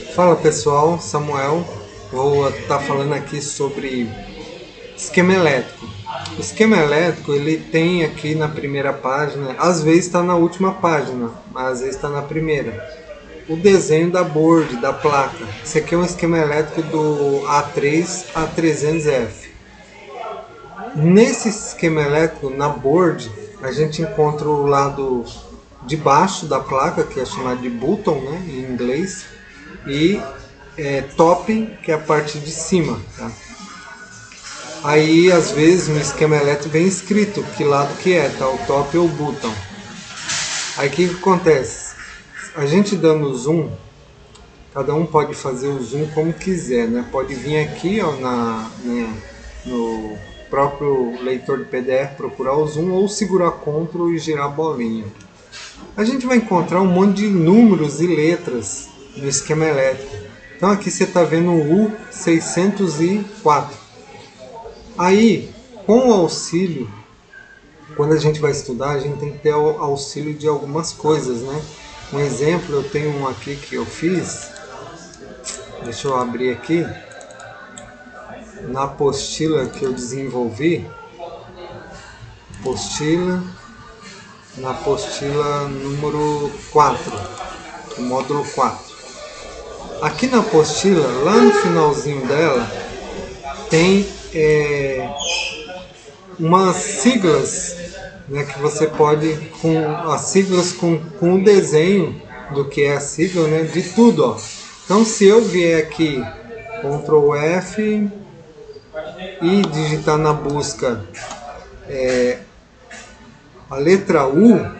Fala pessoal, Samuel. Vou estar falando aqui sobre esquema elétrico. O esquema elétrico ele tem aqui na primeira página, às vezes está na última página, mas às vezes está na primeira. O desenho da board, da placa. Esse aqui é um esquema elétrico do A3 a 300F. Nesse esquema elétrico, na board, a gente encontra o lado de baixo da placa, que é chamado de button, né, em inglês, e top, que é a parte de cima. Tá? Aí, às vezes, no esquema elétrico vem escrito que lado que é, tá? O top ou o button. Aí, o que acontece? A gente dando zoom, cada um pode fazer o zoom como quiser, né? Pode vir aqui ó, no próprio leitor de PDF, procurar o zoom ou segurar Ctrl e girar a bolinha. A gente vai encontrar um monte de números e letras no esquema elétrico. Então aqui você está vendo o U604. Aí, com o auxílio, quando a gente vai estudar, a gente tem que ter o auxílio de algumas coisas, né? Um exemplo, eu tenho um aqui que eu fiz. Deixa eu abrir aqui. Na apostila que eu desenvolvi. Na apostila número 4, o módulo 4. Aqui na apostila, lá no finalzinho dela, tem umas siglas, né, que você pode, com as siglas com o desenho do que é a sigla, né, de tudo. Ó. Então se eu vier aqui, Ctrl F e digitar na busca a letra U,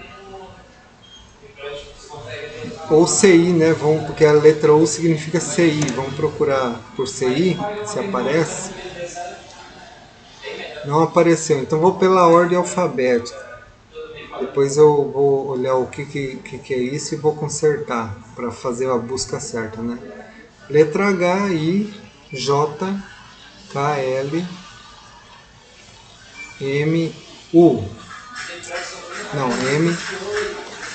ou CI, né? Porque a letra U significa CI. Vamos procurar por CI, se aparece. Não apareceu, então vou pela ordem alfabética. Depois eu vou olhar o que é isso e vou consertar para fazer a busca certa, né? Letra H, I, J, K, L, M, U. Não, M,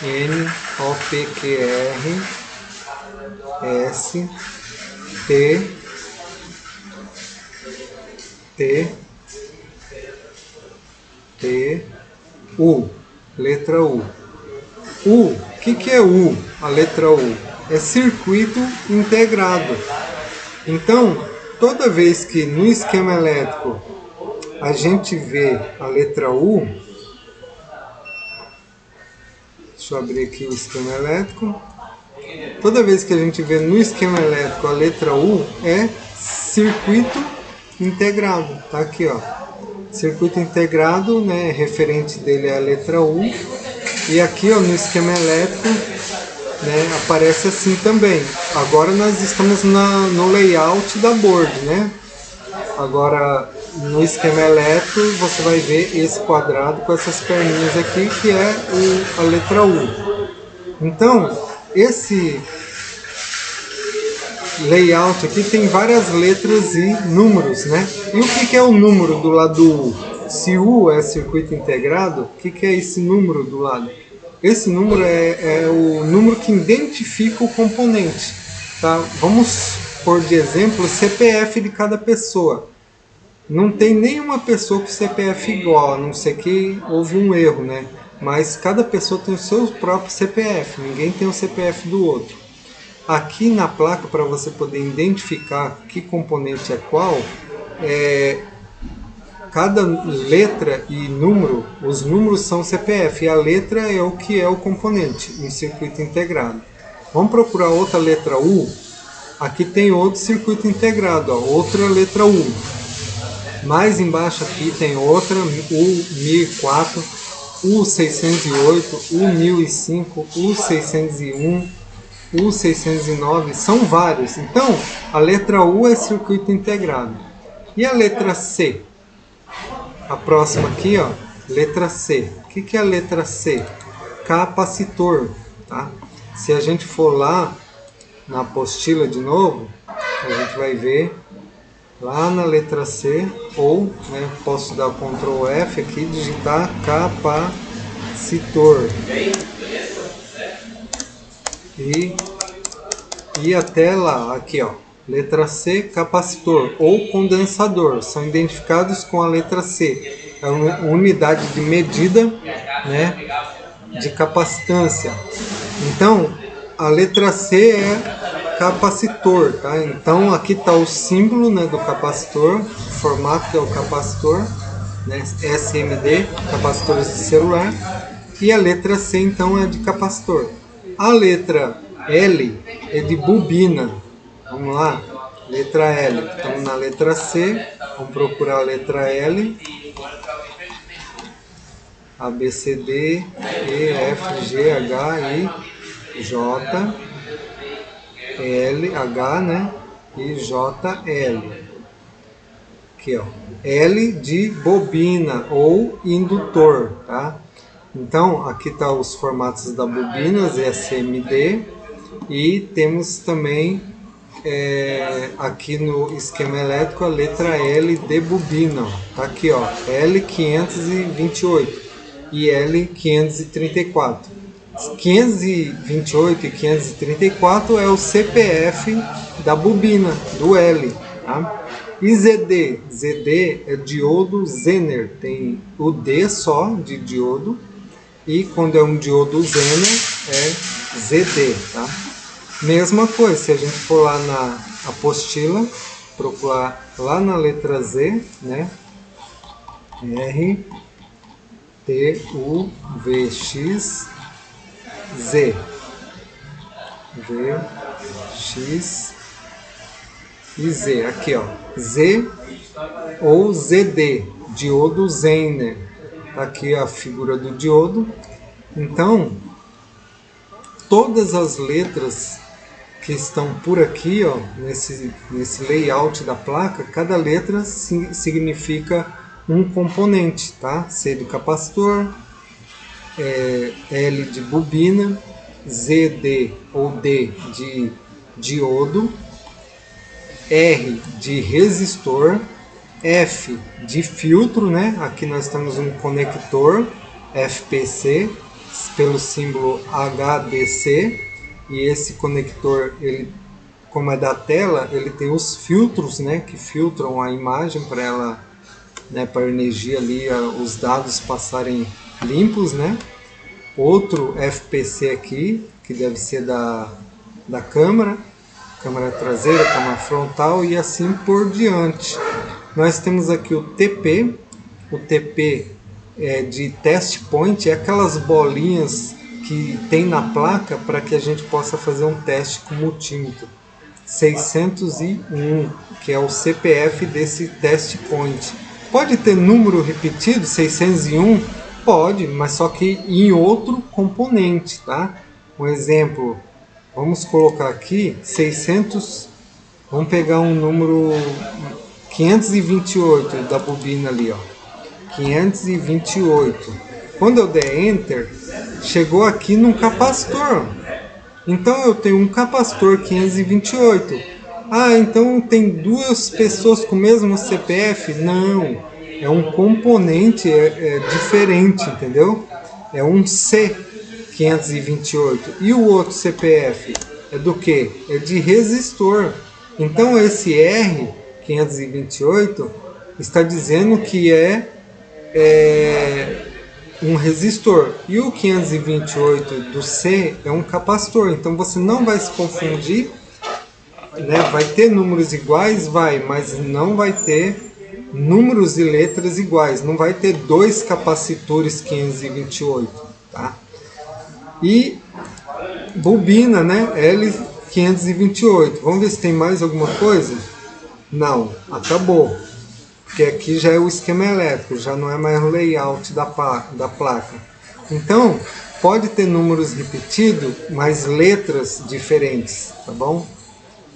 N, O, P, Q, R, S, T, U. Letra U. O que é U? A letra U é circuito integrado. Então, toda vez que no esquema elétrico a gente vê a letra U, deixa eu abrir aqui o esquema elétrico. Toda vez que a gente vê no esquema elétrico a letra U, é circuito integrado. Tá aqui, ó. Circuito integrado, né, referente dele é a letra U. E aqui, ó, no esquema elétrico, né, aparece assim também. Agora nós estamos no layout da board, né? Agora, no esquema elétrico, você vai ver esse quadrado com essas perninhas aqui, que é a letra U. Então, esse layout aqui tem várias letras e números, né? E o que é o número do lado do U? Se U é circuito integrado, o que é esse número do lado? Esse número é o número que identifica o componente. Tá? Vamos pôr de exemplo o CPF de cada pessoa. Não tem nenhuma pessoa com CPF igual, a não ser que houve um erro, né? Mas cada pessoa tem o seu próprio CPF, ninguém tem o CPF do outro. Aqui na placa, para você poder identificar que componente é qual, cada letra e número, os números são CPF e a letra é o que é o componente em circuito integrado. Vamos procurar outra letra U. Aqui tem outro circuito integrado, ó, outra letra U. Mais embaixo aqui tem outra, U1004, U608, U1005, U601, U609, são vários. Então, a letra U é circuito integrado. E a letra C? A próxima aqui, ó, letra C. O que é a letra C? Capacitor. Tá? Se a gente for lá na apostila de novo, a gente vai ver lá na letra C, ou né, posso dar Ctrl F aqui e digitar capacitor. E e até lá, aqui ó, letra C, capacitor ou condensador, são identificados com a letra C, é uma unidade de medida, né, de capacitância. Então, a letra C é capacitor, tá? Então, aqui está o símbolo, né, do capacitor, o formato que é o capacitor, né, SMD, capacitores de celular, e a letra C, então, é de capacitor. A letra L é de bobina. Vamos lá, letra L. Estamos na letra C, vamos procurar a letra L. A, B, C, D, E, F, G, H, I, J, L, H, né? E J, L. Aqui, ó. L de bobina ou indutor, tá? Então, aqui tá os formatos da bobinas, SMD, e temos também aqui no esquema elétrico a letra L de bobina, ó. Tá aqui, ó, L528 e L534. 528 e 534 é o CPF da bobina, do L, tá? E ZD? ZD é diodo Zener, tem o D só de diodo, e quando é um diodo Zener é ZD, tá? Mesma coisa, se a gente for lá na apostila, procurar lá na letra Z, né? R, T, U, V, X, Z. V, X e Z. Aqui, ó. Z ou ZD, diodo Zener. Tá aqui a figura do diodo. Então, todas as letras que estão por aqui, ó, nesse layout da placa, cada letra significa um componente, tá? C de capacitor, L de bobina, ZD ou D de diodo, R de resistor, F de filtro, né? Aqui nós temos um conector FPC pelo símbolo HDC, e esse conector, ele, como é da tela, ele tem os filtros, né, que filtram a imagem para ela, né, para a energia ali, os dados passarem limpos, né? Outro FPC aqui, que deve ser da câmera traseira, câmera frontal e assim por diante. Nós temos aqui o TP é de test point, é aquelas bolinhas que tem na placa para que a gente possa fazer um teste com multímetro. 601, que é o CPF desse test point. Pode ter número repetido, 601? Pode, mas só que em outro componente, tá? Um exemplo, vamos colocar aqui 600, vamos pegar um número 528 da bobina ali, ó. 528. Quando eu der Enter, chegou aqui num capacitor. Então eu tenho um capacitor 528. Ah, então tem duas pessoas com o mesmo CPF? Não, é um componente diferente, entendeu? É um C528. E o outro CPF é do que? É de resistor. Então esse R528 está dizendo que é um resistor, e o 528 do C é um capacitor. Então você não vai se confundir, né? Vai ter números iguais, mas não vai ter números e letras iguais. Não vai ter dois capacitores 528, tá? E bobina, né? L528. Vamos ver se tem mais alguma coisa? Não, acabou. Porque aqui já é o esquema elétrico, já não é mais o layout da placa. Então, pode ter números repetidos, mas letras diferentes, tá bom?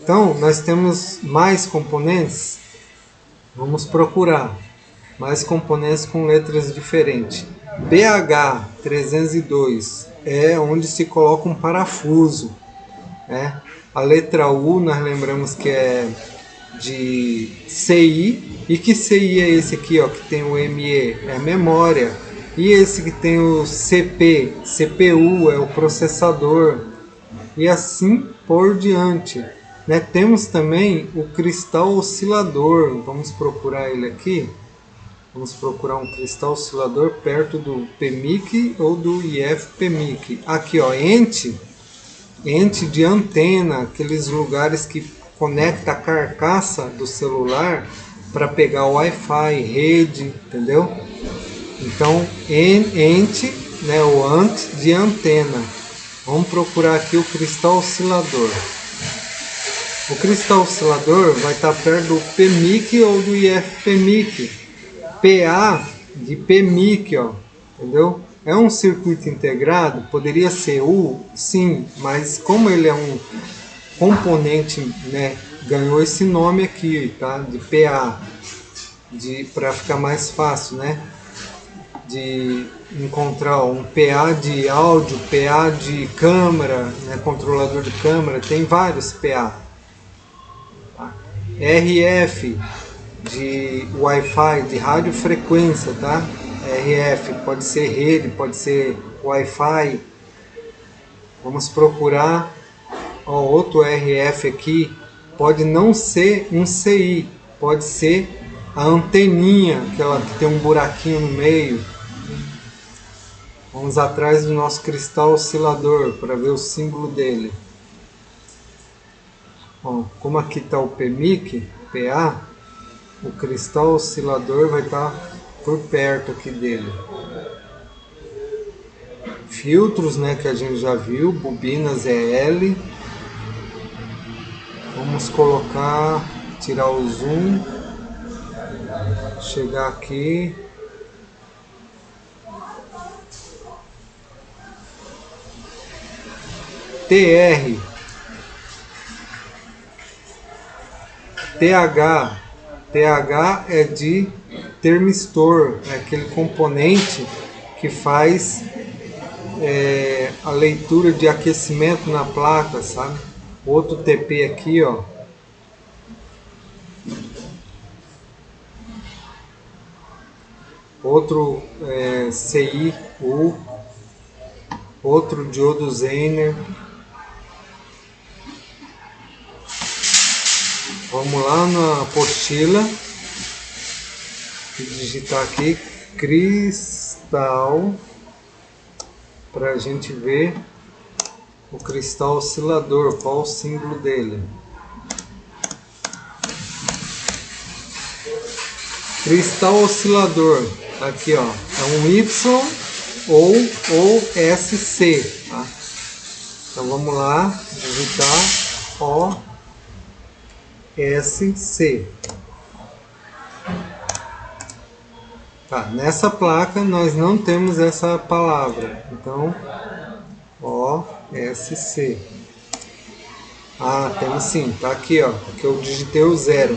Então, nós temos mais componentes. Vamos procurar mais componentes com letras diferentes. BH302 é onde se coloca um parafuso, né? A letra U, nós lembramos que é de CI. E que CI é esse aqui, ó, que tem o ME? É a memória. E esse que tem o CPU é o processador. E assim por diante. Né? Temos também o cristal oscilador, vamos procurar ele aqui. Vamos procurar um cristal oscilador perto do PMIC ou do IF-PMIC. Aqui, ó, ente de antena, aqueles lugares que conecta a carcaça do celular para pegar o Wi-Fi, rede, entendeu? Então, ente, né, o ant de antena. Vamos procurar aqui o cristal oscilador. O cristal oscilador vai estar perto do PMIC ou do IF-PMIC. PA de PMIC, ó, entendeu? É um circuito integrado, poderia ser U, sim, mas como ele é um componente, né, ganhou esse nome aqui, tá? De PA, para ficar mais fácil, né? De encontrar um PA de áudio, PA de câmera, né, controlador de câmera, tem vários PA. Tá? RF de Wi-Fi, de radiofrequência, tá? RF, pode ser rede, pode ser Wi-Fi. Vamos procurar, ó, outro RF aqui, pode não ser um CI, pode ser a anteninha, aquela que tem um buraquinho no meio. Vamos atrás do nosso cristal oscilador para ver o símbolo dele. Ó, como aqui está o PMIC, PA, o cristal oscilador vai estar por perto aqui dele. Filtros, né, que a gente já viu, bobinas é L. Vamos colocar, tirar o zoom, chegar aqui. TR, TH é de termistor, é aquele componente que faz a leitura de aquecimento na placa, sabe? Outro TP aqui, ó. Outro CI-U, outro diodo Zener. Vamos lá na apostila e digitar aqui cristal para a gente ver o cristal oscilador, qual o símbolo dele. Cristal oscilador, aqui ó, é um Y ou SC, tá? Então vamos lá, digitar OSC. Tá, nessa placa nós não temos essa palavra, então OSC. Ah, temos sim, tá aqui ó, que eu digitei o 0.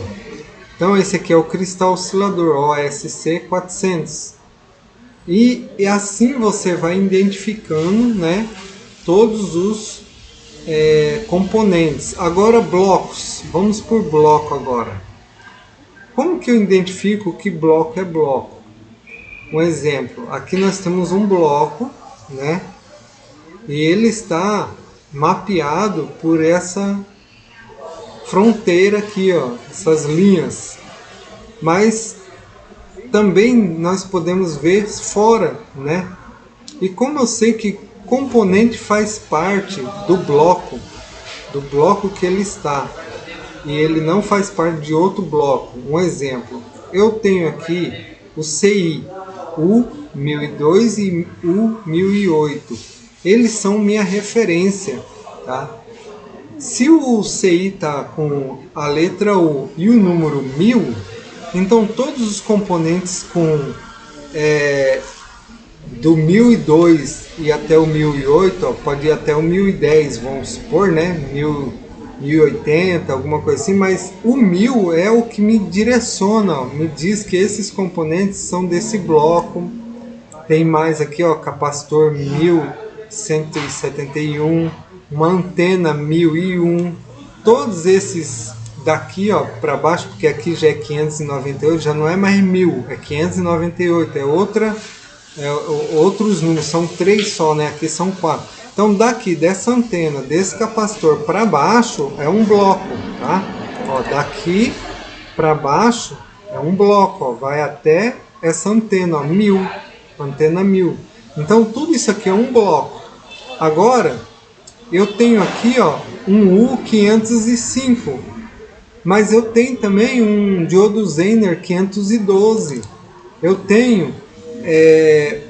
Então esse aqui é o cristal oscilador OSC 400. E assim você vai identificando, né, todos os componentes. Agora blocos, vamos por bloco agora. Como que eu identifico que bloco é bloco? Um exemplo, aqui nós temos um bloco, né, e ele está mapeado por essa fronteira aqui, ó, essas linhas. Mas também nós podemos ver fora, né? E como eu sei que componente faz parte do bloco que ele está, e ele não faz parte de outro bloco. Um exemplo, eu tenho aqui o CI, U1002 e U1008. Eles são minha referência, tá? Se o CI está com a letra U e o número 1000, então todos os componentes com do 1002 e até o 1008, ó, pode ir até o 1010, vamos supor, né? 1080, alguma coisa assim, mas o 1000 é o que me direciona, ó, me diz que esses componentes são desse bloco. Tem mais aqui, ó, capacitor 1171, uma antena 1001, todos esses daqui, ó, para baixo, porque aqui já é 598, já não é mais 1000, é 598, é outros números, são 3 só, né? Aqui são 4. Então daqui dessa antena, desse capacitor para baixo é um bloco, tá? Ó, daqui para baixo é um bloco, ó, vai até essa antena, ó, 1000, antena 1000. Então tudo isso aqui é um bloco. Agora eu tenho aqui, ó, um U505, mas eu tenho também um diodo Zener 512. Eu tenho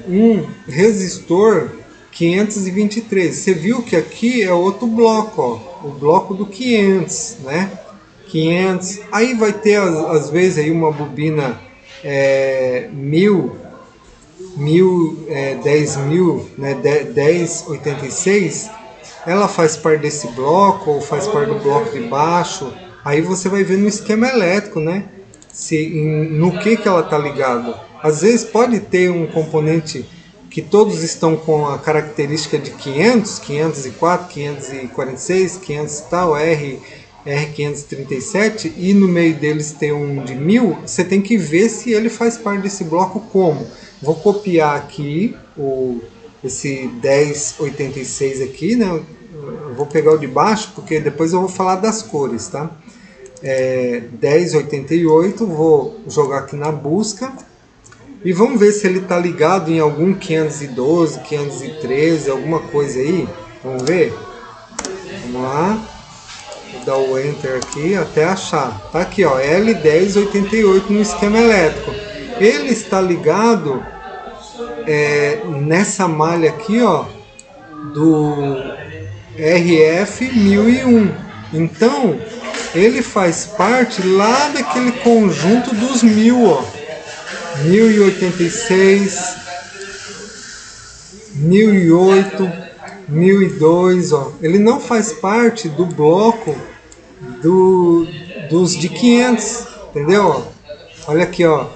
um resistor 523. Você viu que aqui é outro bloco, ó, o bloco do 500, né? 500. Aí vai ter às vezes aí uma bobina 1000, 10.000, né? 1086. Ela faz parte desse bloco ou faz parte do bloco de baixo. Aí você vai ver no esquema elétrico, né? No que ela está ligada. Às vezes pode ter um componente que todos estão com a característica de 500, 504, 546, 500 e tal, R537, e no meio deles tem um de 1000, você tem que ver se ele faz parte desse bloco como. Vou copiar aqui esse 1086 aqui, né? Eu vou pegar o de baixo, porque depois eu vou falar das cores, tá? 1088, vou jogar aqui na busca. E vamos ver se ele está ligado em algum 512, 513, alguma coisa aí. Vamos ver? Vamos lá. Vou dar o Enter aqui até achar. Tá aqui, ó, L1088 no esquema elétrico. Ele está ligado nessa malha aqui, ó, do RF1001. Então, ele faz parte lá daquele conjunto dos 1000, ó. 1086, 1008, 1002, ó. Ele não faz parte do bloco dos de 500, entendeu? Olha aqui, ó,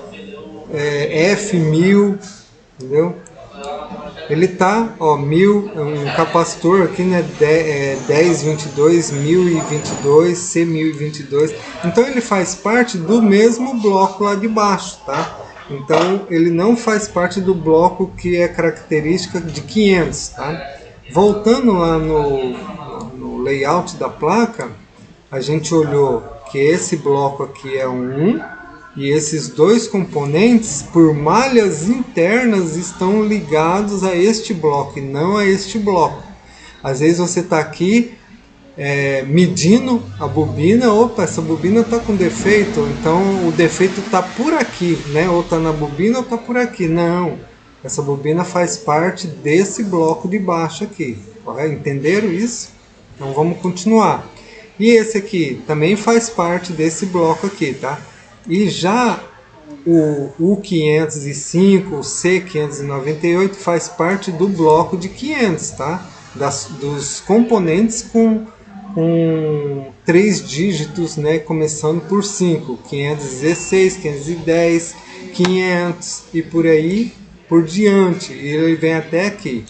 F1000, entendeu? Ele tá, ó, 1000, um capacitor aqui, né, 1022, 1022, C1022. Então ele faz parte do mesmo bloco lá de baixo, tá? Então ele não faz parte do bloco que é característica de 500, tá? Voltando lá no layout da placa, a gente olhou que esse bloco aqui é um, e esses dois componentes, por malhas internas, estão ligados a este bloco e não a este bloco. Às vezes você está aqui medindo a bobina, opa, essa bobina está com defeito, então o defeito está por aqui, né? Ou está na bobina ou está por aqui. Não, essa bobina faz parte desse bloco de baixo aqui. Entenderam isso? Então vamos continuar. E esse aqui também faz parte desse bloco aqui, tá? E já o U505, o C598 faz parte do bloco de 500, tá? Dos componentes com 3 dígitos, né? Começando por 5, 516, 510, 500 e por aí por diante. E ele vem até aqui.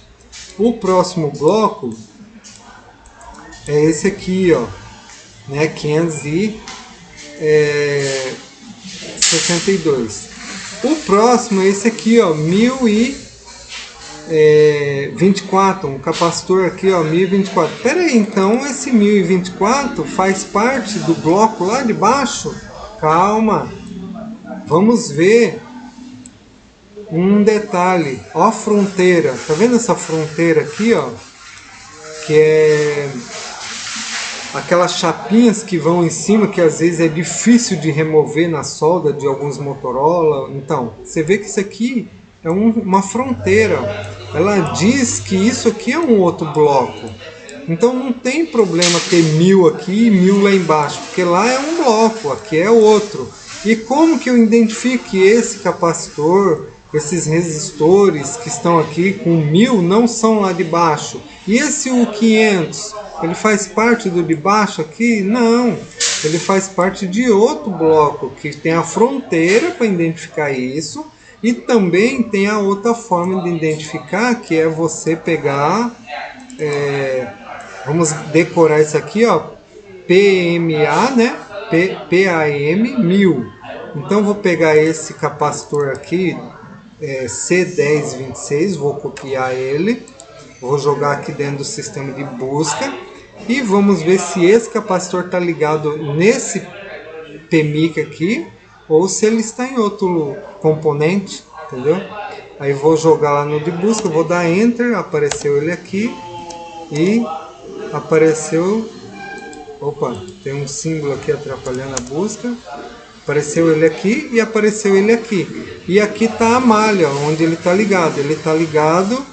O próximo bloco é esse aqui, ó, né? 562. O próximo é esse aqui, ó, 1024, um capacitor aqui, ó, 1024. Pera aí, então esse 1024 faz parte do bloco lá de baixo? Calma, vamos ver um detalhe. Ó a fronteira, tá vendo essa fronteira aqui, ó, que é aquelas chapinhas que vão em cima, que às vezes é difícil de remover na solda de alguns Motorola. Então, você vê que isso aqui é uma fronteira. Ela diz que isso aqui é um outro bloco. Então não tem problema ter 1000 aqui e 1000 lá embaixo, porque lá é um bloco, aqui é outro. E como que eu identifico que esse capacitor, esses resistores que estão aqui com 1000 não são lá de baixo? E esse U500, ele faz parte do de baixo aqui? Não, ele faz parte de outro bloco, que tem a fronteira para identificar isso, e também tem a outra forma de identificar, que é você pegar, vamos decorar isso aqui, ó, PMA, né? PAM 1000. Então vou pegar esse capacitor aqui, C1026, vou copiar ele. Vou jogar aqui dentro do sistema de busca e vamos ver se esse capacitor está ligado nesse PMIC aqui ou se ele está em outro componente, entendeu? Aí vou jogar lá no de busca, vou dar Enter, apareceu ele aqui e apareceu... Opa, tem um símbolo aqui atrapalhando a busca. Apareceu ele aqui e apareceu ele aqui. E aqui está a malha, onde ele está ligado. Ele está ligado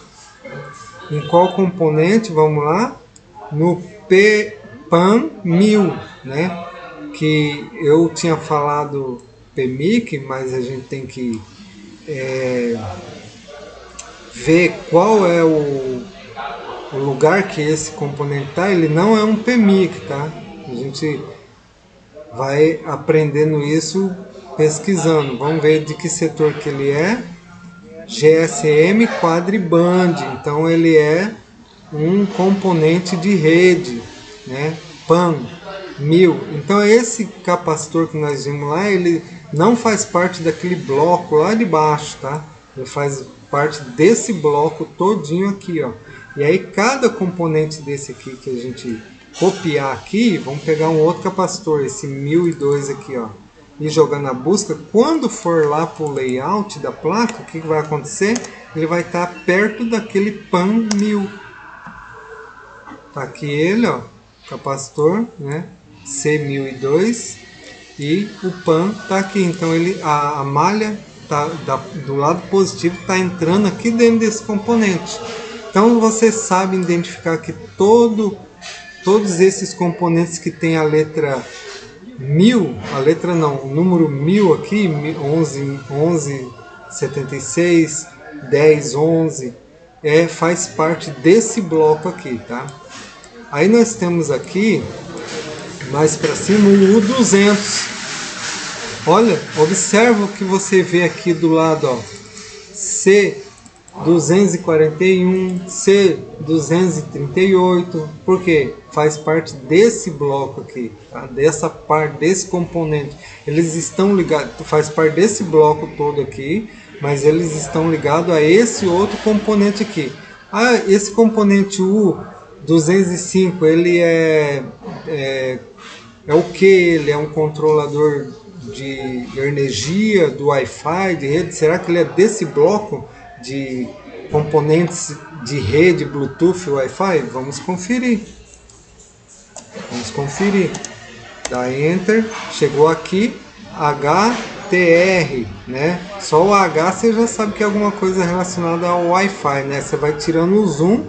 em qual componente? Vamos lá. No PAN 1000, né? Que eu tinha falado PMIC, mas a gente tem que ver qual é o lugar que esse componente está. Ele não é um PMIC, tá? A gente vai aprendendo isso pesquisando. Vamos ver de que setor que ele é. GSM quadriband, então ele é um componente de rede, né? PAN 1000. Então esse capacitor que nós vimos lá, ele não faz parte daquele bloco lá de baixo, tá? Ele faz parte desse bloco todinho aqui, ó. E aí cada componente desse aqui que a gente copiar aqui, vamos pegar um outro capacitor, esse 1002 aqui, ó, e jogar na busca. Quando for lá para o layout da placa, o que vai acontecer? Ele vai estar perto daquele PAN 1000. Tá aqui ele, ó, capacitor, né, C1002, e o PAN tá aqui. Então ele, a malha tá do lado positivo, está entrando aqui dentro desse componente. Então você sabe identificar que todos esses componentes que tem a letra 1000, a letra não, o número 1000 aqui, 11, 76, 10, 11, faz parte desse bloco aqui, tá? Aí nós temos aqui, mais para cima, o U200. Olha, observa o que você vê aqui do lado, ó, C241, C238, porque faz parte desse bloco aqui, tá? Dessa parte, desse componente. Eles estão ligados, faz parte desse bloco todo aqui, mas eles estão ligados a esse outro componente aqui. Ah, esse componente U205, ele é o que? Ele é um controlador de energia, do Wi-Fi, de rede. Será que ele é desse bloco de componentes de rede, Bluetooth, Wi-Fi? Vamos conferir. Vamos conferir. Dá Enter. Chegou aqui, HTR, né? Só o H você já sabe que é alguma coisa relacionada ao Wi-Fi, né? Você vai tirando o zoom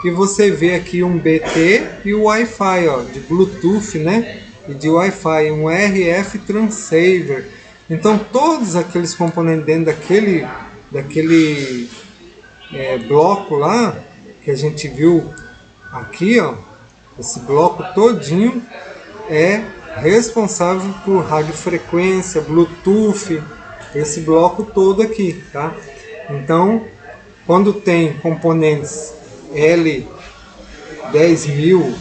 e você vê aqui um BT e o Wi-Fi, ó, de Bluetooth, né? E de Wi-Fi, um RF Transceiver. Então todos aqueles componentes dentro daquele bloco lá que a gente viu aqui, ó, esse bloco todinho é responsável por radiofrequência, Bluetooth, esse bloco todo aqui, tá? Então, quando tem componentes L10000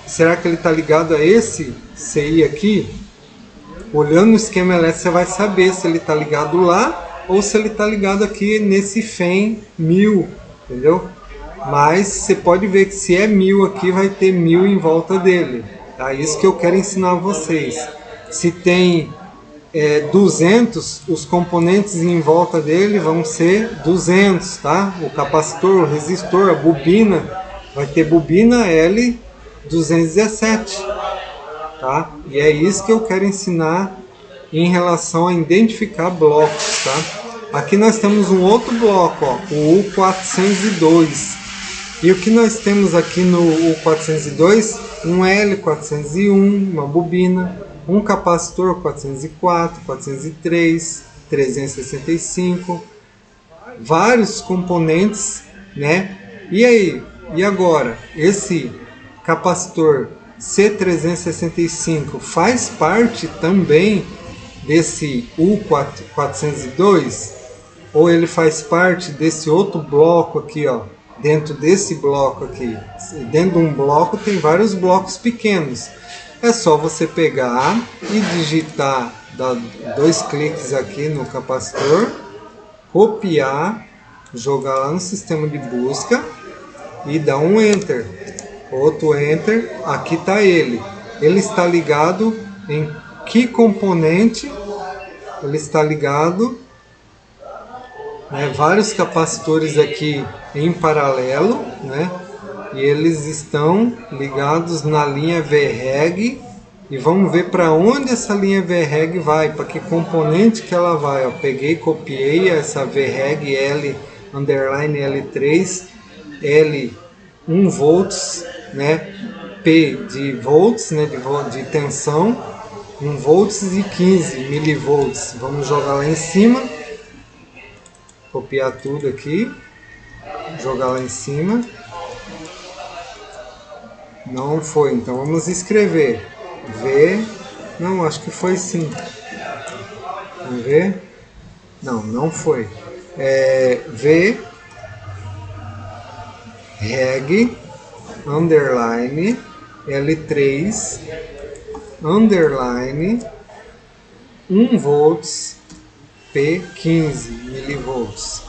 será que ele está ligado a esse CI aqui? Olhando o esquema elétrico, você vai saber se ele está ligado lá ou se ele está ligado aqui nesse FEM 1000, entendeu? Mas você pode ver que se é 1000 aqui, vai ter 1000 em volta dele, tá? Isso que eu quero ensinar a vocês. Se tem 200, os componentes em volta dele vão ser 200, tá? O capacitor, o resistor, a bobina, vai ter bobina L217, tá? E é isso que eu quero ensinar em relação a identificar blocos, tá? Aqui nós temos um outro bloco, ó, o U402. E o que nós temos aqui no U402? Um L401, uma bobina, um capacitor 404, 403, 365, vários componentes, né? E aí? E agora? Esse capacitor C365 faz parte também desse U402? Ou ele faz parte desse outro bloco aqui, ó? Dentro desse bloco aqui, dentro de um bloco tem vários blocos pequenos. É só você pegar e digitar, dar 2 cliques aqui no capacitor, copiar, jogar lá no sistema de busca e dá um Enter. Outro Enter, aqui está ele. Ele está ligado em que componente? Ele está ligado, né, vários capacitores aqui em paralelo, né, e eles estão ligados na linha VREG. E vamos ver para onde essa linha VREG vai, para que componente que ela vai. Eu peguei, copiei essa VREG L underline L3, L 1 volts, né, P de volts, né, de tensão, 1 volts e 15 milivolts. Vamos jogar lá em cima, copiar tudo aqui, jogar lá em cima. Não foi, então vamos escrever V, não, acho que foi sim. Vamos ver. Não, não foi. V reg underline L3 underline 1 volts P15 milivolts.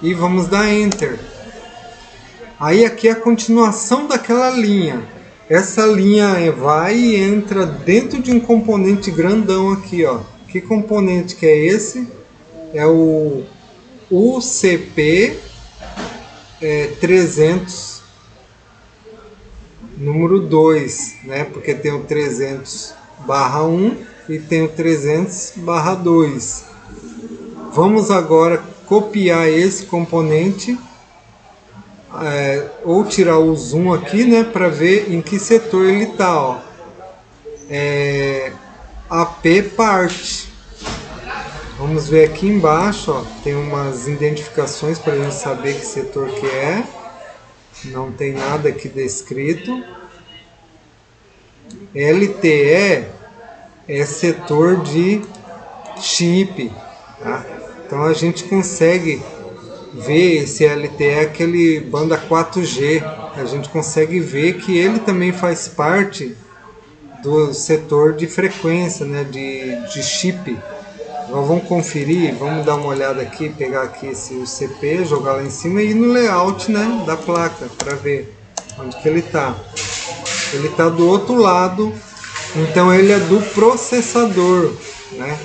E vamos dar Enter. Aí aqui é a continuação daquela linha. Essa linha vai e entra dentro de um componente grandão aqui, ó. Que componente que é esse? É o UCP 300 número 2, né? Porque tem o 300/1 e tem o 300/2. Vamos agora copiar esse componente, ou tirar o zoom aqui, né, para ver em que setor ele está, ó. AP part. Vamos ver aqui embaixo, ó, tem umas identificações para a gente saber que setor que é. Não tem nada aqui descrito. LTE é setor de chip, tá? Então a gente consegue ver esse LTE, aquele banda 4G. A gente consegue ver que ele também faz parte do setor de frequência, né, de chip. Então vamos conferir, vamos dar uma olhada aqui, pegar aqui esse UCP, jogar lá em cima e ir no layout, né, da placa para ver onde que ele está. Ele está do outro lado, então ele é do processador, né?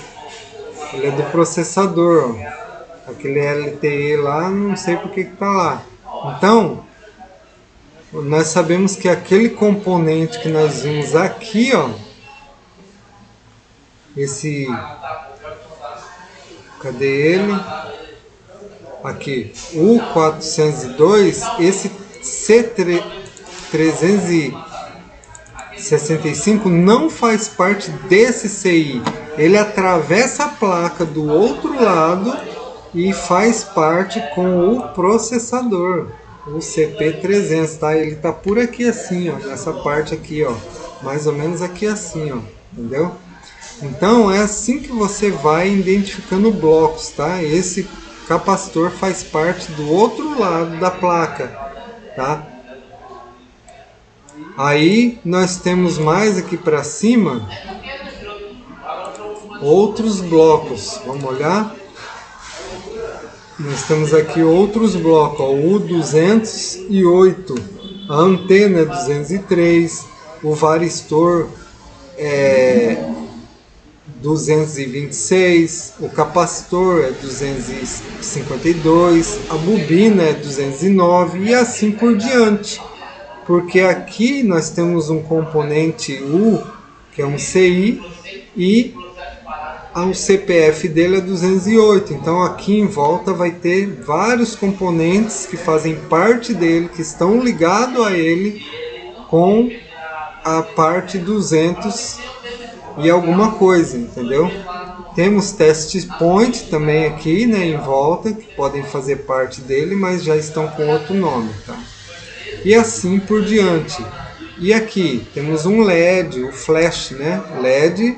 Ele é do processador, ó. Aquele LTE lá, não sei porque que está lá. Então, nós sabemos que aquele componente que nós vimos aqui, ó, esse, cadê ele? Aqui, o 402, esse C365 não faz parte desse CI. Ele atravessa a placa do outro lado e faz parte com o processador, o CP300, tá? Ele tá por aqui assim, ó, nessa parte aqui, ó, mais ou menos aqui assim, ó, entendeu? Então é assim que você vai identificando blocos, tá? Esse capacitor faz parte do outro lado da placa, tá? Aí nós temos mais aqui para cima outros blocos, vamos olhar. Nós temos aqui outros blocos, ó, o 208, a antena é 203, o varistor é 226, o capacitor é 252, a bobina é 209 e assim por diante. Porque aqui nós temos um componente U, que é um CI, e o CPF dele é 208, então aqui em volta vai ter vários componentes que fazem parte dele, que estão ligados a ele com a parte 200 e alguma coisa, entendeu? Temos test point também aqui, né, em volta, que podem fazer parte dele, mas já estão com outro nome, tá? E assim por diante. E aqui temos um LED, o flash, né? LED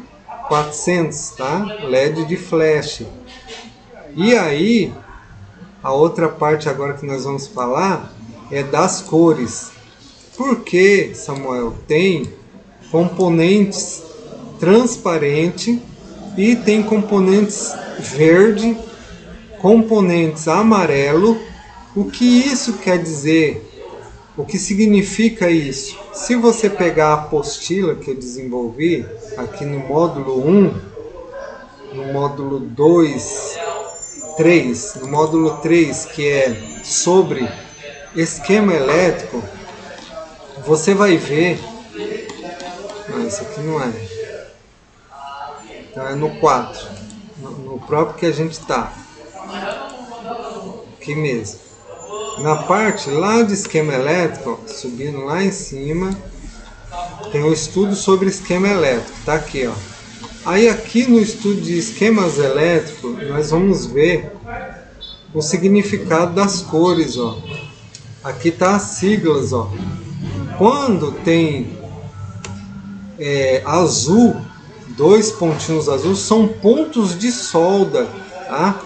400, tá? LED de flash. E aí, a outra parte agora que nós vamos falar é das cores. Porque, Samuel, tem componentes transparente e tem componentes verde, componentes amarelo. O que isso quer dizer? O que significa isso? Se você pegar a apostila que eu desenvolvi aqui no módulo 1, no módulo 2, 3, no módulo 3, que é sobre esquema elétrico, você vai ver... Não, isso aqui não é. Então é no 4, no próprio que a gente está. Aqui mesmo. Na parte lá de esquema elétrico, ó, subindo lá em cima, tem o estudo sobre esquema elétrico, tá aqui, ó. Aí aqui no estudo de esquemas elétricos, nós vamos ver o significado das cores, ó. Aqui tá as siglas, ó. Quando tem azul, 2 pontinhos azuis, são pontos de solda, tá?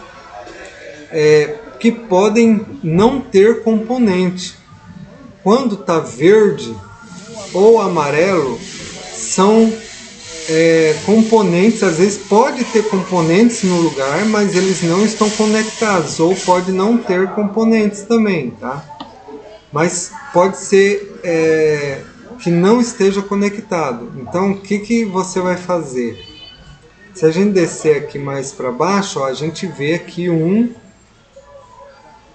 Que podem não ter componente. Quando tá verde ou amarelo, são componentes. Às vezes pode ter componentes no lugar, mas eles não estão conectados, ou pode não ter componentes também, tá? Mas pode ser que não esteja conectado. Então o que você vai fazer? Se a gente descer aqui mais para baixo, ó, a gente vê aqui um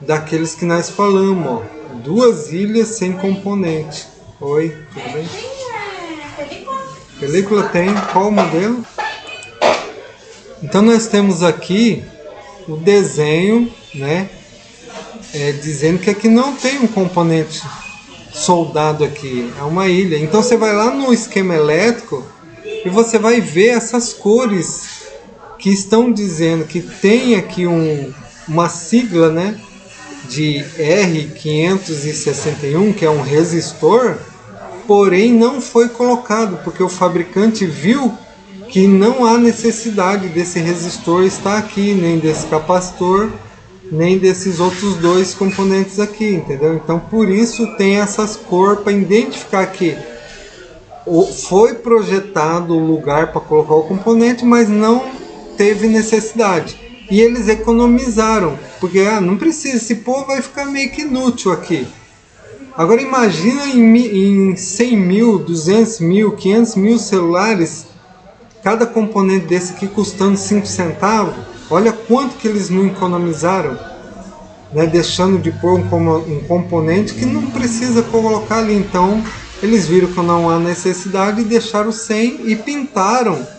daqueles que nós falamos, ó, 2 ilhas sem componente. Oi, tudo bem? Película tem, qual modelo? Então nós temos aqui o desenho, né, dizendo que aqui não tem um componente soldado aqui, é uma ilha. Então você vai lá no esquema elétrico e você vai ver essas cores que estão dizendo que tem aqui uma sigla, né, de R561, que é um resistor, porém não foi colocado, porque o fabricante viu que não há necessidade desse resistor estar aqui, nem desse capacitor, nem desses outros 2 componentes aqui, entendeu? Então por isso tem essas cores para identificar que foi projetado o lugar para colocar o componente, mas não teve necessidade. E eles economizaram, porque não precisa, esse povo vai ficar meio que inútil aqui. Agora imagina em 100 mil, 200 mil, 500 mil celulares, cada componente desse aqui custando 5 centavos. Olha quanto que eles não economizaram, né, deixando de pôr um componente que não precisa colocar ali. Então eles viram que não há necessidade e deixaram sem e pintaram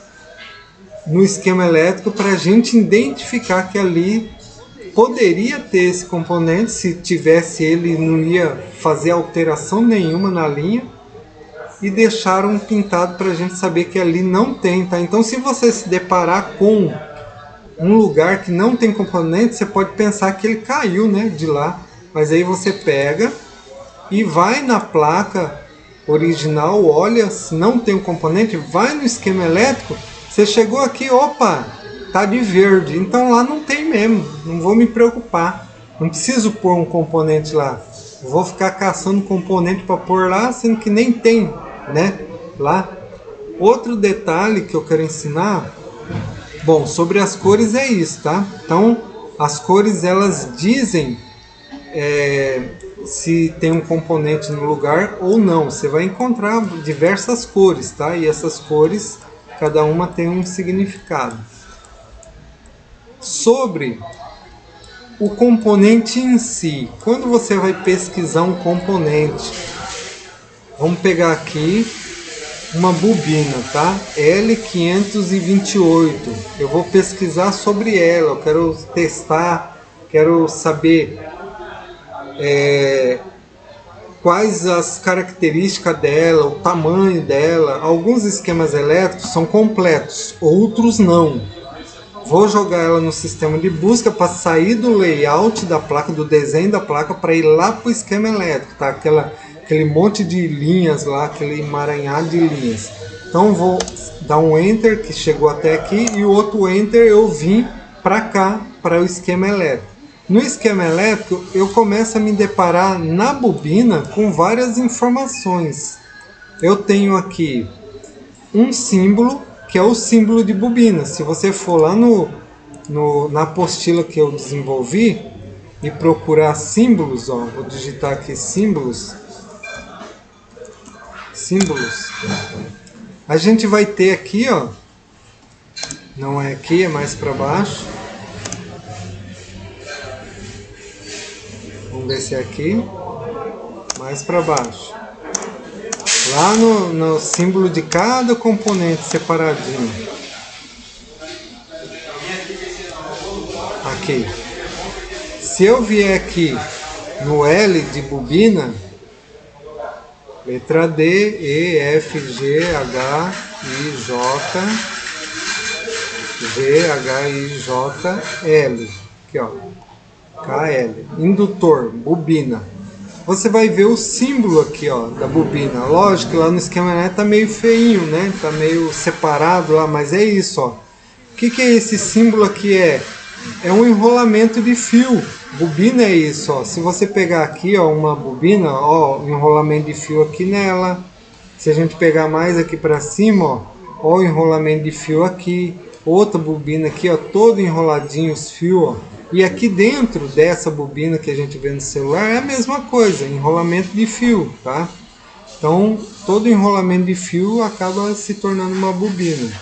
no esquema elétrico para a gente identificar que ali poderia ter esse componente. Se tivesse ele, não ia fazer alteração nenhuma na linha, e deixaram pintado para a gente saber que ali não tem, tá? Então se você se deparar com um lugar que não tem componente, você pode pensar que ele caiu, né, de lá, mas aí você pega e vai na placa original, olha, se não tem um componente, vai no esquema elétrico. Você chegou aqui, opa, tá de verde, então lá não tem mesmo, não vou me preocupar, não preciso pôr um componente lá, vou ficar caçando componente para pôr lá, sendo que nem tem, né, lá. Outro detalhe que eu quero ensinar, bom, sobre as cores é isso, tá? Então as cores, elas dizem se tem um componente no lugar ou não. Você vai encontrar diversas cores, tá? E essas cores, cada uma tem um significado. Sobre o componente em si, quando você vai pesquisar um componente, vamos pegar aqui uma bobina, tá? L528. Eu vou pesquisar sobre ela, eu quero testar, quero saber quais as características dela, o tamanho dela. Alguns esquemas elétricos são completos, outros não. Vou jogar ela no sistema de busca para sair do layout da placa, do desenho da placa, para ir lá para o esquema elétrico, tá? Aquele monte de linhas lá, aquele emaranhado de linhas. Então vou dar um Enter, que chegou até aqui, e o outro Enter eu vim para cá, para o esquema elétrico. No esquema elétrico eu começo a me deparar na bobina com várias informações. Eu tenho aqui um símbolo, que é o símbolo de bobina. Se você for lá na apostila que eu desenvolvi e procurar símbolos, ó, vou digitar aqui símbolos, símbolos, a gente vai ter aqui, ó, não é aqui, é mais para baixo. Vamos ver se é aqui, mais para baixo. Lá no símbolo de cada componente separadinho. Aqui. Se eu vier aqui no L de bobina, letra D, E, F, G, H, I, J, G, H, I, J, L. Aqui, ó. KL. Indutor, bobina. Você vai ver o símbolo aqui, ó, da bobina. Lógico que lá no esquema elétrico tá meio feinho, né? Tá meio separado lá, mas é isso, ó. O que é esse símbolo aqui? É um enrolamento de fio. Bobina é isso, ó. Se você pegar aqui, ó, uma bobina, ó, enrolamento de fio aqui nela. Se a gente pegar mais aqui para cima, ó, o enrolamento de fio aqui. Outra bobina aqui, ó, todo enroladinho os fios, ó. E aqui dentro dessa bobina que a gente vê no celular é a mesma coisa, enrolamento de fio, tá? Então, todo enrolamento de fio acaba se tornando uma bobina.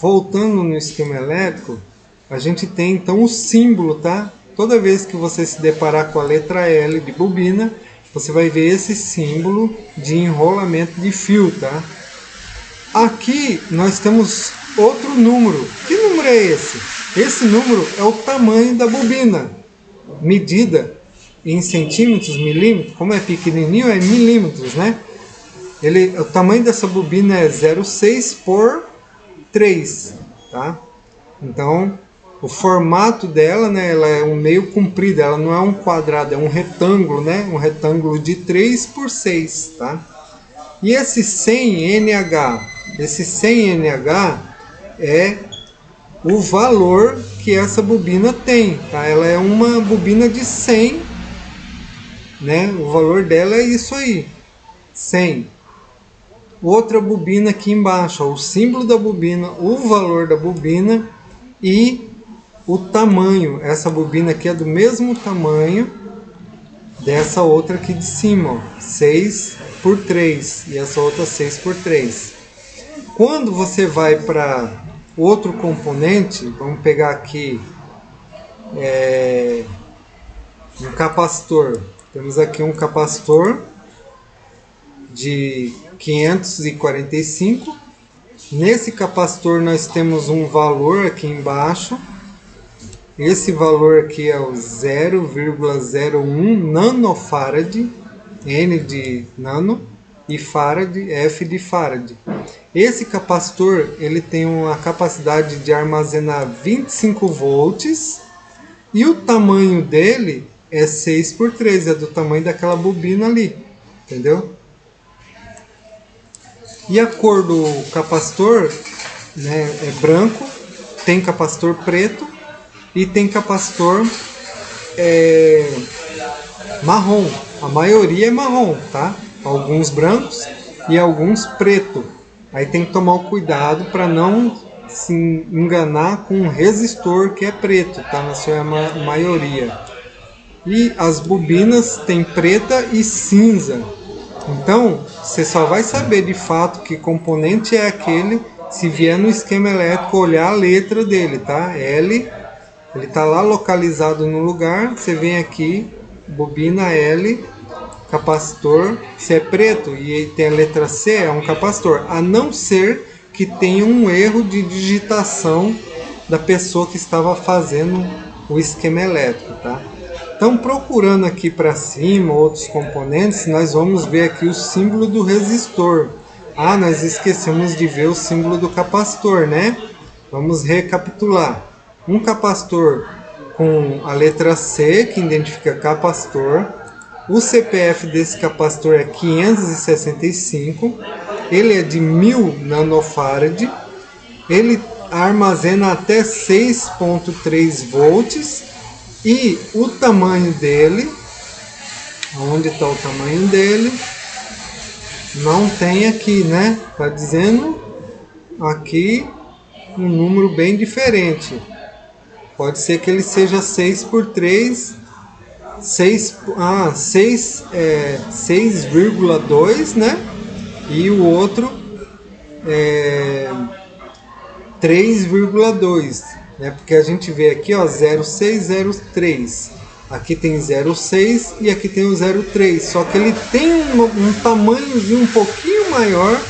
Voltando no esquema elétrico, a gente tem então o símbolo, tá? Toda vez que você se deparar com a letra L de bobina, você vai ver esse símbolo de enrolamento de fio, tá? Aqui nós temos outro número. Que número é esse? Esse número é o tamanho da bobina, medida em centímetros, milímetros. Como é pequenininho, é milímetros, né? O tamanho dessa bobina é 0,6 por 3, tá? Então, o formato dela, né, ela é um meio comprido, ela não é um quadrado, é um retângulo, né? Um retângulo de 3 por 6, tá? E esse 100NH, esse 100NH é o valor que essa bobina tem, tá? Ela é uma bobina de 100, né? O valor dela é isso aí, 100. Outra bobina aqui embaixo, ó, o símbolo da bobina, o valor da bobina e o tamanho. Essa bobina aqui é do mesmo tamanho dessa outra aqui de cima, ó, 6 por 3, e essa outra 6 por 3. Quando você vai para outro componente, vamos pegar aqui um capacitor. Temos aqui um capacitor de 545. Nesse capacitor nós temos um valor aqui embaixo. Esse valor aqui é o 0,01 nanofarad, N de nano, e farad, F de farad. Esse capacitor ele tem uma capacidade de armazenar 25 volts e o tamanho dele é 6 por 3, é do tamanho daquela bobina ali, entendeu? E a cor do capacitor, né, é branco, tem capacitor preto e tem capacitor marrom. A maioria é marrom, tá? Alguns brancos e alguns preto. Aí tem que tomar o cuidado para não se enganar com um resistor que é preto, tá? Na sua maioria. E as bobinas tem preta e cinza. Então, você só vai saber de fato que componente é aquele se vier no esquema elétrico olhar a letra dele, tá? L, ele tá lá localizado no lugar, você vem aqui, bobina L, capacitor, se é preto e tem a letra C, é um capacitor, a não ser que tenha um erro de digitação da pessoa que estava fazendo o esquema elétrico, tá? Então, procurando aqui para cima outros componentes, nós vamos ver aqui o símbolo do resistor. Ah, nós esquecemos de ver o símbolo do capacitor, né? Vamos recapitular. Um capacitor com a letra C, que identifica capacitor. O CPF desse capacitor é 565. Ele é de 1000 nanofarad. Ele armazena até 6,3 volts. E o tamanho dele, onde está o tamanho dele? Não tem aqui, né? Está dizendo aqui um número bem diferente. Pode ser que ele seja 6 por 3 6,2, né? E o outro é 3,2, né? Porque a gente vê aqui, ó, 0,603. Aqui tem 0,6 e aqui tem o 0,3. Só que ele tem um tamanhozinho um pouquinho maior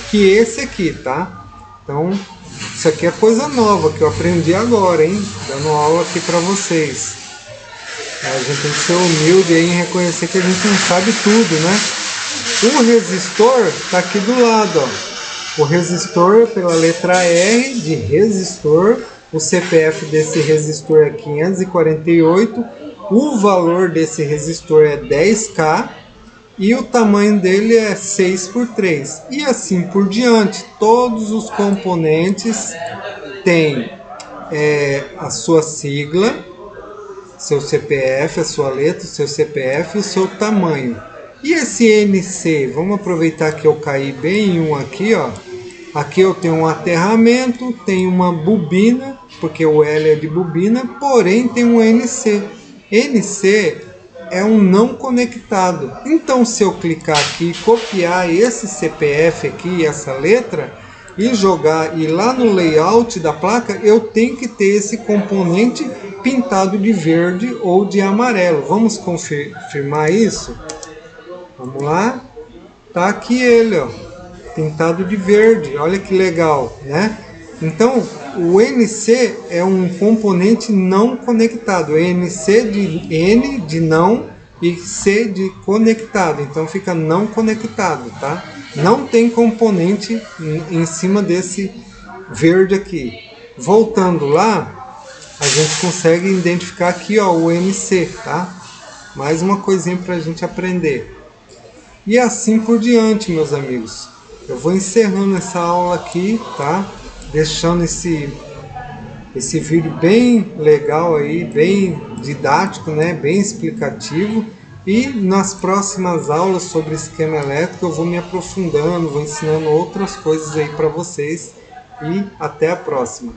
que esse aqui, tá? Então, isso aqui é coisa nova que eu aprendi agora, hein? Dando aula aqui para vocês. A gente tem que ser humilde aí em reconhecer que a gente não sabe tudo, né? O resistor está aqui do lado, ó. O resistor pela letra R de resistor. O CPF desse resistor é 548. O valor desse resistor é 10K. E o tamanho dele é 6 por 3. E assim por diante. Todos os componentes têm a sua sigla, seu CPF, a sua letra, o seu CPF e o seu tamanho. E esse NC, vamos aproveitar que eu caí bem em um aqui, ó. Aqui eu tenho um aterramento, tenho uma bobina, porque o L é de bobina, porém tem um NC. NC é um não conectado. Então, se eu clicar aqui e copiar esse CPF aqui, essa letra, e jogar e lá no layout da placa, eu tenho que ter esse componente pintado de verde ou de amarelo. Vamos confirmar isso? Vamos lá. Tá aqui ele, ó, pintado de verde. Olha que legal, né? Então, o NC é um componente não conectado. NC de N de não e C de conectado. Então fica não conectado, tá? Não tem componente em cima desse verde aqui. Voltando lá, a gente consegue identificar aqui, ó, o NC, tá? Mais uma coisinha para a gente aprender. E assim por diante, meus amigos. Eu vou encerrando essa aula aqui, tá? Deixando esse vídeo bem legal aí, bem didático, né? Bem explicativo. E nas próximas aulas sobre esquema elétrico eu vou me aprofundando, vou ensinando outras coisas aí para vocês. E até a próxima.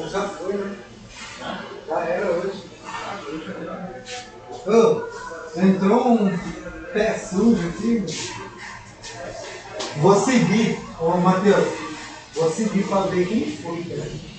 Já foi, né? Já era hoje. Ô, entrou um pé sujo aqui. Vou seguir, ô Matheus. Vou seguir para ver quem foi, cara.